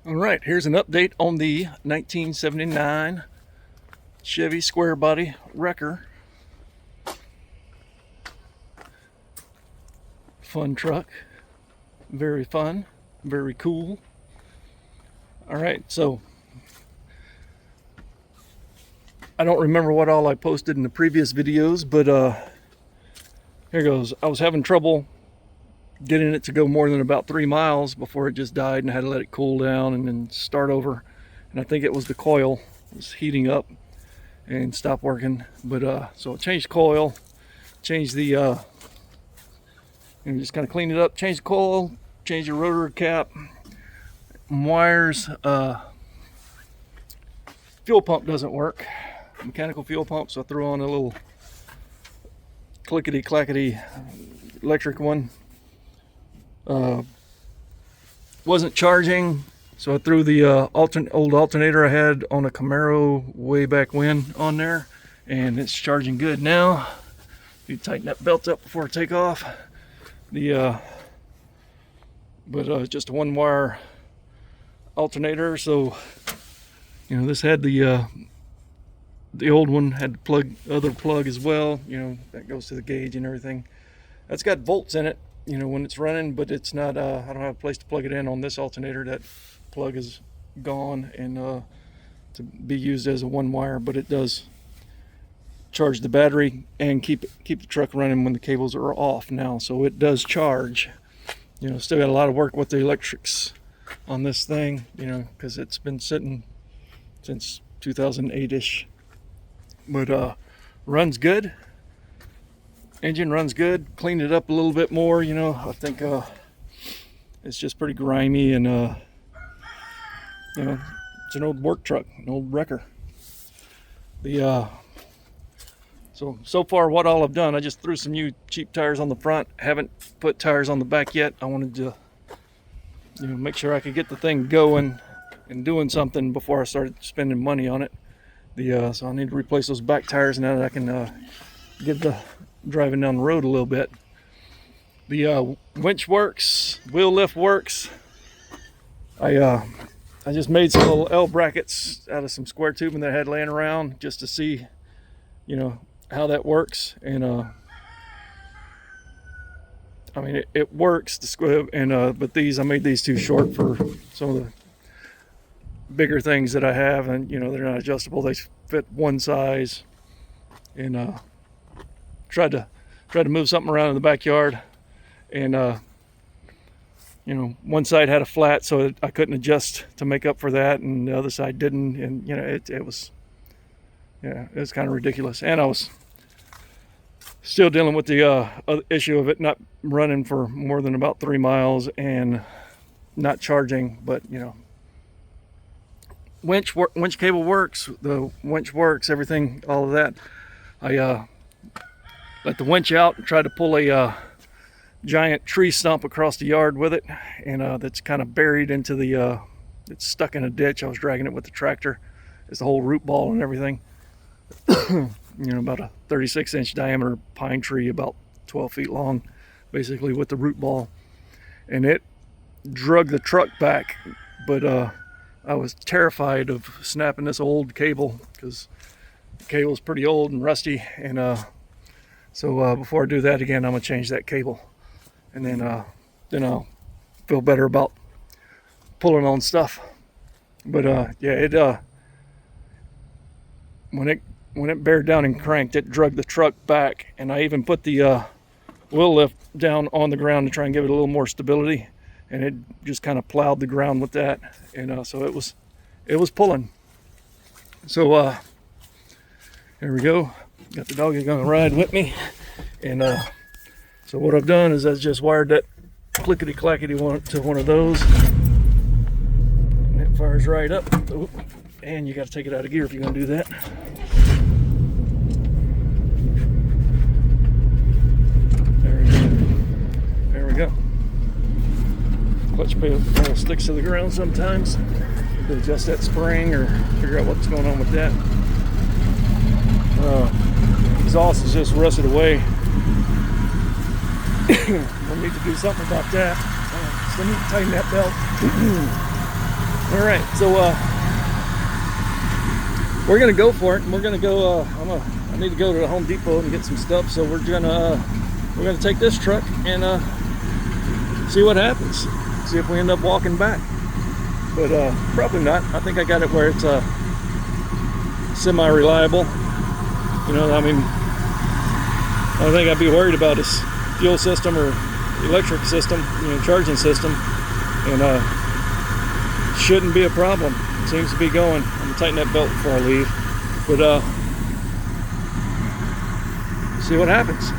All right, here's an update on the 1979 Chevy square body Wrecker. Fun truck, very fun, very cool. All right, so I don't remember what all I posted in the previous videos, but here goes. I was having trouble getting it to go more than about 3 miles before it just died, and I had to let it cool down and then start over. And I think it was the coil was heating up and stopped working. But so I changed coil, changed the and just kind of cleaned it up, changed the coil, changed the rotor cap, wires. Fuel pump doesn't work, mechanical fuel pump, so I threw on a little clickety clackety electric one. Wasn't charging, so I threw the old alternator I had on a Camaro way back when on there, and it's charging good now. You tighten that belt up before I take off. But just a one wire alternator, so you know this had the old one had the other plug as well, you know, that goes to the gauge and everything. That's got volts in it, you know, when it's running, but it's not I don't have a place to plug it in on this alternator. That plug is gone and to be used as a one wire, but it does charge the battery and keep the truck running when the cables are off now, so it does charge. You know, still got a lot of work with the electrics on this thing, you know, because it's been sitting since 2008ish, but runs good. Engine runs good. Cleaned it up a little bit more, you know. I think it's just pretty grimy, and you know, it's an old work truck, an old Wrecker. So far what all I've done, I just threw some new cheap tires on the front. Haven't put tires on the back yet. I wanted to, you know, make sure I could get the thing going and doing something before I started spending money on it. So I need to replace those back tires now that I can get the driving down the road a little bit. The winch works, wheel lift works. I just made some little L brackets out of some square tubing that I had laying around just to see, you know, how that works. And I mean it works, the square, and but I made these too short for some of the bigger things that I have, and you know, they're not adjustable. They fit one size, and tried to move something around in the backyard, and you know, one side had a flat, so I couldn't adjust to make up for that, and the other side didn't, and you know, it was, yeah, it was kind of ridiculous. And I was still dealing with the issue of it not running for more than about 3 miles and not charging. But you know, winch cable works, the winch works, everything, all of that. I let the winch out and tried to pull a giant tree stump across the yard with it, and that's kind of buried into the it's stuck in a ditch. I was dragging it with the tractor. It's the whole root ball and everything. You know, about a 36-inch diameter pine tree, about 12 feet long, basically, with the root ball, and it drug the truck back. But I was terrified of snapping this old cable, because the cable is pretty old and rusty, and so before I do that again, I'm gonna change that cable, and then I'll feel better about pulling on stuff. But yeah, it when it bared down and cranked, it drug the truck back, and I even put the wheel lift down on the ground to try and give it a little more stability, and it just kind of plowed the ground with that, and so it was pulling. So here we go. Got the doggy gonna ride with me, and so what I've done is I've just wired that clickety clackety one to one of those, and it fires right up. Oop. And you got to take it out of gear if you're gonna do that. There we go. Clutch pedal sticks to the ground sometimes. To adjust that spring or figure out what's going on with that. Exhaust is just rusted away. We'll need to do something about that. So I need to tighten that belt. All right, so we're gonna go for it. And we're gonna go. I need to go to the Home Depot and get some stuff. So we're gonna take this truck and see what happens. See if we end up walking back. But probably not. I think I got it where it's semi-reliable. You know, I mean, I don't think I'd be worried about this fuel system or electric system, you know, charging system, and shouldn't be a problem. It seems to be going. I'm gonna tighten that belt before I leave, but see what happens.